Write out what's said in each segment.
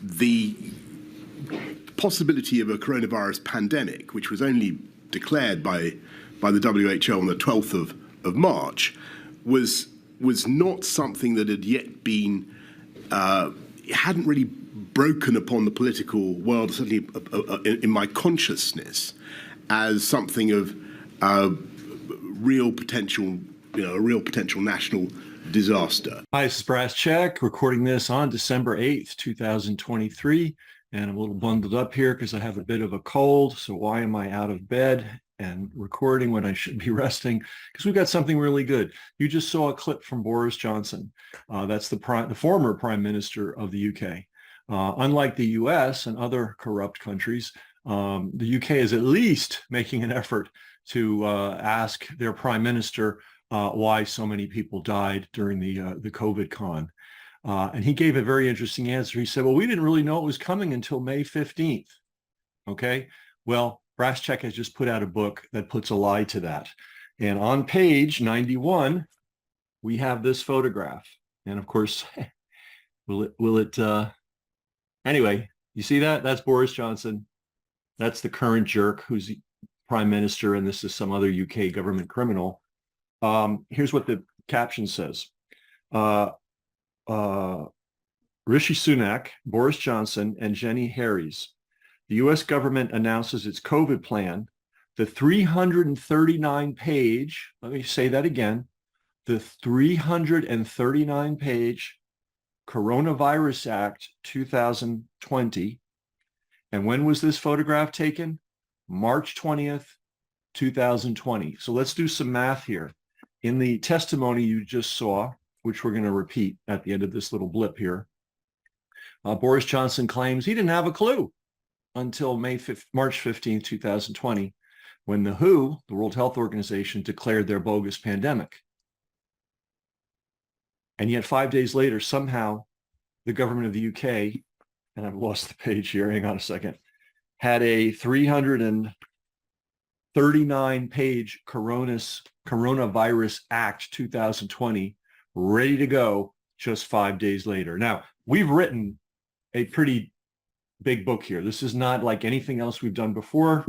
the possibility of a coronavirus pandemic, which was only declared by the WHO on the 12th of March, was not something that had yet been, hadn't really broken upon the political world, certainly in my consciousness, as something of real potential, a real potential national disaster. Hi, this is Brass Check, recording this on December 8th, 2023. And I'm a little bundled up here because I have a bit of a cold. So why am I out of bed and recording when I should be resting? Because we've got something really good. You just saw a clip from Boris Johnson. That's the former Prime Minister of the UK. Unlike the US and other corrupt countries, the UK is at least making an effort to ask their Prime Minister why so many people died during the COVID con. And he gave a very interesting answer. He said, well, we didn't really know it was coming until May 15th. Okay. Well, Brass Check has just put out a book that puts a lie to that. And on page 91, we have this photograph. And of course, anyway, you see that? That's Boris Johnson. That's the current jerk who's Prime Minister, and this is some other UK government criminal. Here's what the caption says. Rishi Sunak, Boris Johnson, and Jenny Harries. The US government announces its COVID plan, the 339-page, let me say that again, the 339-page Coronavirus Act 2020. And when was this photograph taken? March 20th, 2020. So let's do some math here. In the testimony you just saw, which we're going to repeat at the end of this little blip here, Boris Johnson claims he didn't have a clue until March 15, 2020, when the WHO, the World Health Organization, declared their bogus pandemic. And yet 5 days later, somehow, the government of the UK, and I've lost the page here, hang on a second, had a 339-page Coronavirus Act 2020 ready to go just 5 days later. Now, we've written a pretty big book here. This is not like anything else we've done before.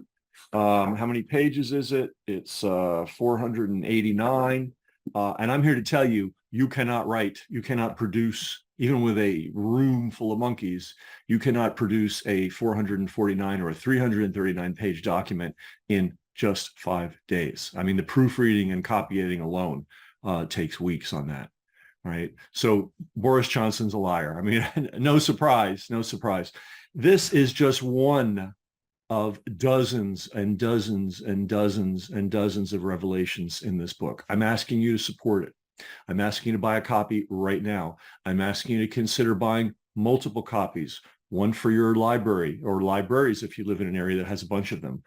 How many pages is it? It's 489. And I'm here to tell you, you cannot write, you cannot produce, even with a room full of monkeys, you cannot produce a 449 or a 339-page document in just 5 days. I mean, the proofreading and copy editing alone takes weeks on that. Right. So Boris Johnson's a liar. I mean, no surprise, no surprise. This is just one of dozens and dozens and dozens and dozens of revelations in this book. I'm asking you to support it. I'm asking you to buy a copy right now. I'm asking you to consider buying multiple copies, one for your library or libraries if you live in an area that has a bunch of them,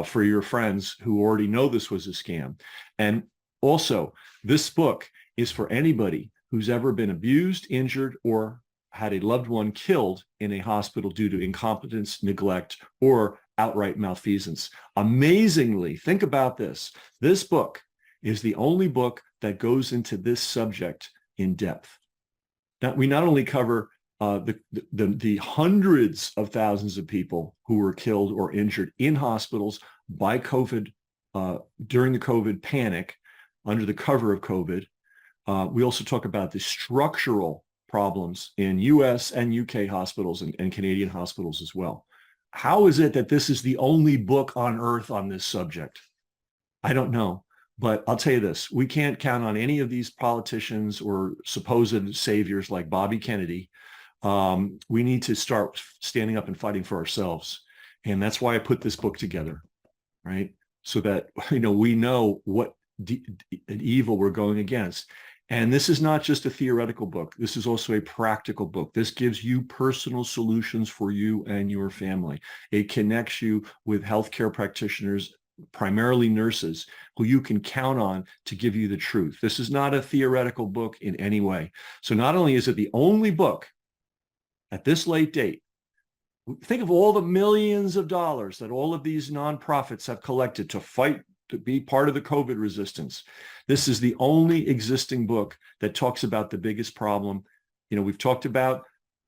for your friends who already know this was a scam. And also, this book is for anybody who's ever been abused, injured, or had a loved one killed in a hospital due to incompetence, neglect, or outright malfeasance. Amazingly, think about this. This book is the only book that goes into this subject in depth. Now, we not only cover the hundreds of thousands of people who were killed or injured in hospitals by COVID during the COVID panic under the cover of COVID. We also talk about the structural problems in US and UK hospitals and Canadian hospitals as well. How is it that this is the only book on earth on this subject? I don't know, but I'll tell you this, we can't count on any of these politicians or supposed saviors like Bobby Kennedy. We need to start standing up and fighting for ourselves. And that's why I put this book together, right? So that, we know what evil we're going against. And this is not just a theoretical book. This is also a practical book. This gives you personal solutions for you and your family. It connects you with healthcare practitioners, primarily nurses, who you can count on to give you the truth. This is not a theoretical book in any way. So not only is it the only book at this late date, think of all the millions of dollars that all of these nonprofits have collected to fight, to be part of the COVID resistance. This is the only existing book that talks about the biggest problem. We've talked about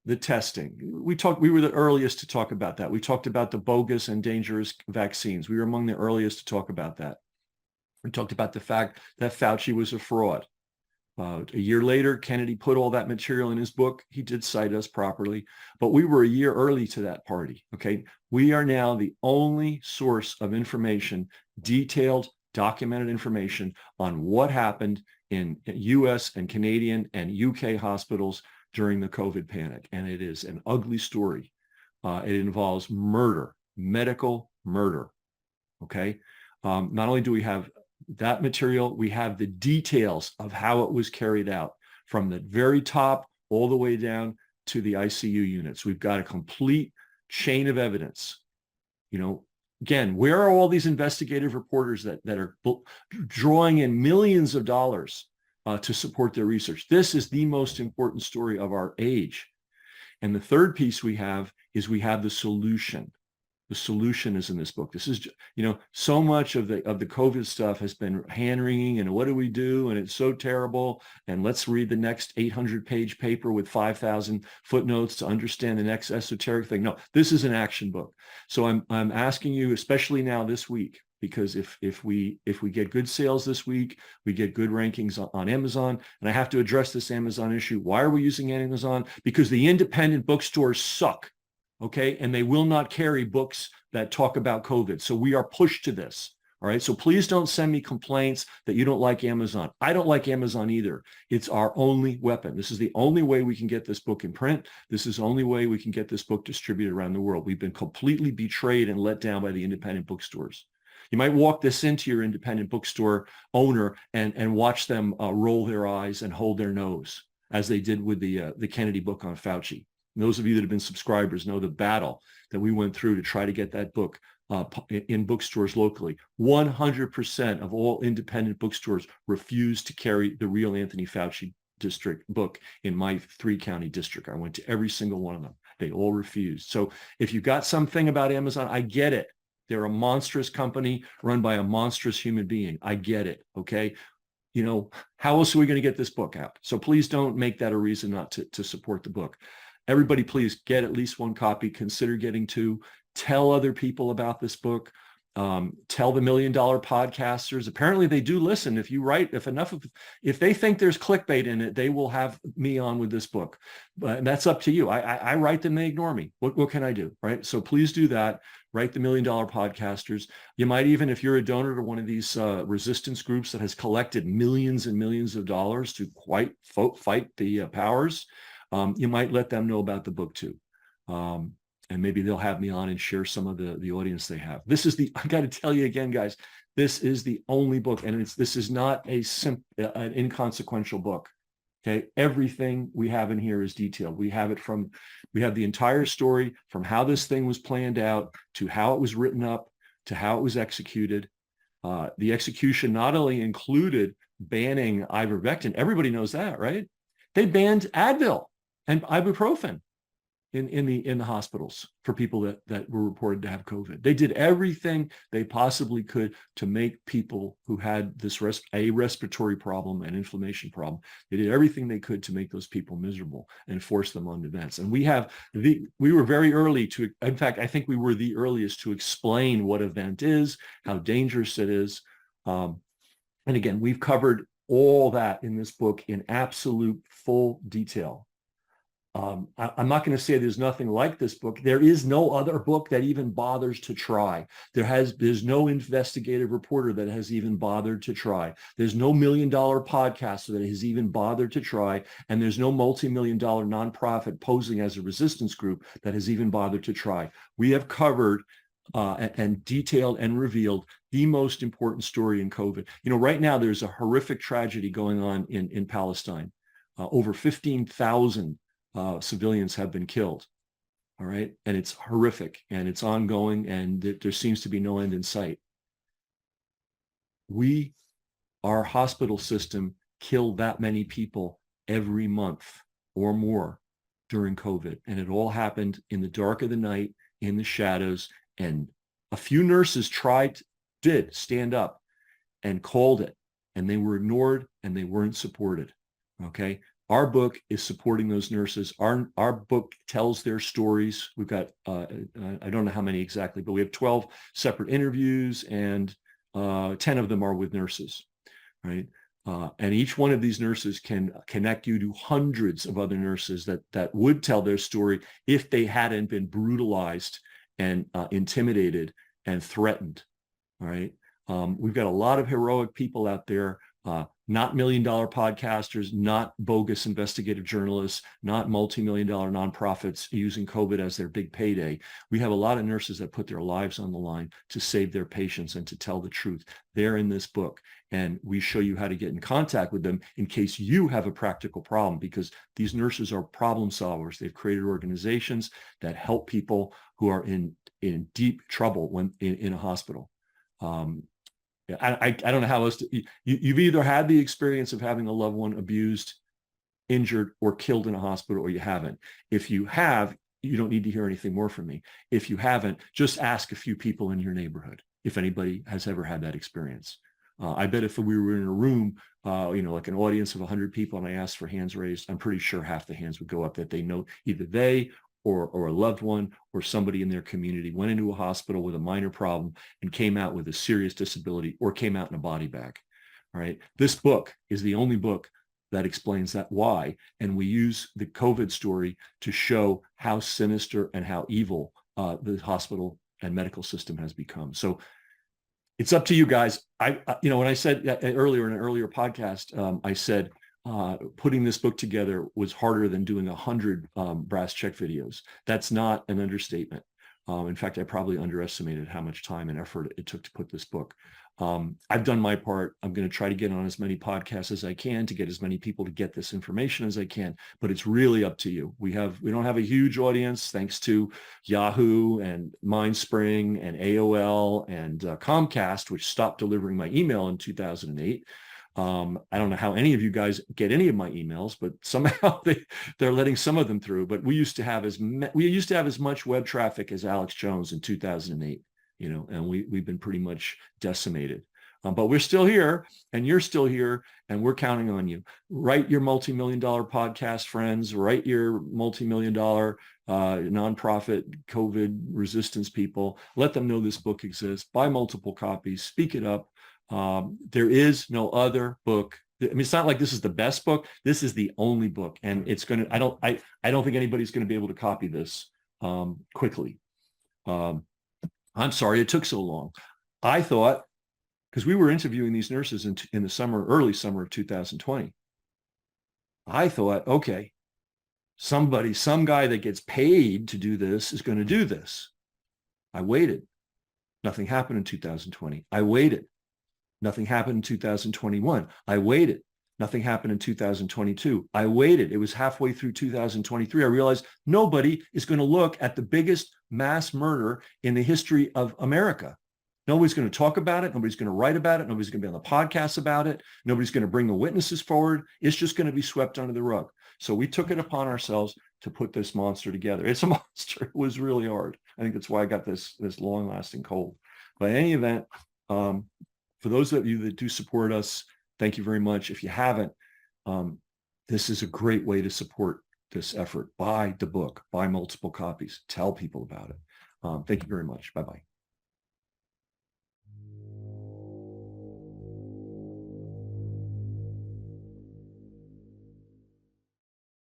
the testing. We were the earliest to talk about that. We talked about the bogus and dangerous vaccines. We were among the earliest to talk about that. We talked about the fact that Fauci was a fraud. A year later, Kennedy put all that material in his book. He did cite us properly, but we were a year early to that party. Okay. We are now the only source of information, detailed, documented information on what happened in US and Canadian and UK hospitals during the COVID panic. And it is an ugly story. It involves murder, medical murder. Okay. Not only do we have that material, we have the details of how it was carried out from the very top all the way down to the ICU units. We've got a complete chain of evidence. You know, again, where are all these investigative reporters that are drawing in millions of dollars to support their research? This is the most important story of our age. And the third piece we have is we have the solution. The solution is in this book. This is, you know, so much of the COVID stuff has been hand wringing and what do we do? And it's so terrible. And let's read the next 800-page paper with 5,000 footnotes to understand the next esoteric thing. No, this is an action book. So I'm asking you, especially now this week, because if we get good sales this week, we get good rankings on Amazon, and I have to address this Amazon issue. Why are we using Amazon? Because the independent bookstores suck. Okay. And they will not carry books that talk about COVID. So we are pushed to this. All right. So please don't send me complaints that you don't like Amazon. I don't like Amazon either. It's our only weapon. This is the only way we can get this book in print. This is the only way we can get this book distributed around the world. We've been completely betrayed and let down by the independent bookstores. You might walk this into your independent bookstore owner and watch them roll their eyes and hold their nose, as they did with the Kennedy book on Fauci. And those of you that have been subscribers know the battle that we went through to try to get that book in bookstores locally. 100% of all independent bookstores refused to carry the real Anthony Fauci district book in my 3-county district. I went to every single one of them. They all refused. So if you got something about Amazon, I get it. They're a monstrous company run by a monstrous human being. I get it. Okay. You know, how else are we going to get this book out? So please don't make that a reason not to support the book. Everybody, please get at least one copy. Consider getting 2. Tell other people about this book. Tell the $1 Million podcasters. Apparently, they do listen. If they think there's clickbait in it, they will have me on with this book. But that's up to you. I write them, they ignore me. What can I do, right? So please do that. Write the $1 Million podcasters. You might even, if you're a donor to one of these resistance groups that has collected millions and millions of dollars to fight the powers, you might let them know about the book too. And maybe they'll have me on and share some of the audience they have. I got to tell you again, guys, this is the only book, and this is not an inconsequential book. Okay. Everything we have in here is detailed. We have the entire story from how this thing was planned out to how it was written up to how it was executed. The execution not only included banning ivermectin. Everybody knows that, right? They banned Advil and ibuprofen in the hospitals for people that were reported to have COVID. They did everything they possibly could to make people who had this a respiratory problem and inflammation problem. They did everything they could to make those people miserable and force them on events. And we were very early in fact, I think we were the earliest to explain what event is, how dangerous it is. And again, we've covered all that in this book in absolute full detail. I'm not going to say there's nothing like this book. There is no other book that even bothers to try. There's no investigative reporter that has even bothered to try. There's no $1 Million podcaster that has even bothered to try. And there's no multi-million-dollar nonprofit posing as a resistance group that has even bothered to try. We have covered and detailed and revealed the most important story in COVID. You know, right now there's a horrific tragedy going on in Palestine. Over 15,000 civilians have been killed. All right. And it's horrific and it's ongoing and there seems to be no end in sight. Our hospital system killed that many people every month or more during COVID. And it all happened in the dark of the night, in the shadows. And a few nurses did stand up and called it, and they were ignored and they weren't supported. Okay. Our book is supporting those nurses. Our book tells their stories. We've got, I don't know how many exactly, but we have 12 separate interviews, and 10 of them are with nurses, right? And each one of these nurses can connect you to hundreds of other nurses that would tell their story if they hadn't been brutalized and intimidated and threatened, all right? We've got a lot of heroic people out there, not million-dollar podcasters, not bogus investigative journalists, not multi-million-dollar nonprofits using COVID as their big payday. We have a lot of nurses that put their lives on the line to save their patients and to tell the truth. They're in this book, and we show you how to get in contact with them in case you have a practical problem, because these nurses are problem solvers. They've created organizations that help people who are in deep trouble when in a hospital. I don't know how else to, you've either had the experience of having a loved one abused, injured, or killed in a hospital, or you haven't. If you have, you don't need to hear anything more from me. If you haven't, just ask a few people in your neighborhood if anybody has ever had that experience. I bet if we were in a room, like an audience of 100 people, and I asked for hands raised, I'm pretty sure half the hands would go up that they know either they or a loved one or somebody in their community went into a hospital with a minor problem and came out with a serious disability or came out in a body bag. All right. This book is the only book that explains that why. And we use the COVID story to show how sinister and how evil the hospital and medical system has become. So it's up to you guys. When I said earlier in an earlier podcast, I said, putting this book together was harder than doing 100 brass check videos. That's not an understatement. In fact, I probably underestimated how much time and effort it took to put this book. I've done my part. I'm going to try to get on as many podcasts as I can to get as many people to get this information as I can, but it's really up to you. We don't have a huge audience thanks to Yahoo and MindSpring and AOL and Comcast, which stopped delivering my email in 2008. I don't know how any of you guys get any of my emails, but somehow they're letting some of them through. But we used to have as much web traffic as Alex Jones in 2008, and we've been pretty much decimated. But we're still here, and you're still here, and we're counting on you. Write your multi-million-dollar podcast friends. Write your multi-million-dollar nonprofit COVID resistance people. Let them know this book exists. Buy multiple copies. Speak it up. There is no other book. I mean, it's not like this is the best book. This is the only book, and it's going to. I don't think anybody's going to be able to copy this quickly. I'm sorry it took so long. I thought, because we were interviewing these nurses in the early summer of 2020. I thought, okay, some guy that gets paid to do this is going to do this. I waited. Nothing happened in 2020. I waited. Nothing happened in 2021. I waited. Nothing happened in 2022. I waited. It was halfway through 2023. I realized nobody is going to look at the biggest mass murder in the history of America. Nobody's going to talk about it. Nobody's going to write about it. Nobody's going to be on the podcast about it. Nobody's going to bring the witnesses forward. It's just going to be swept under the rug. So we took it upon ourselves to put this monster together. It's a monster. It was really hard. I think that's why I got this long-lasting cold. But in any event, for those of you that do support us, thank you very much. If you haven't, this is a great way to support this effort. Buy the book, buy multiple copies, tell people about it. Thank you very much. Bye-bye.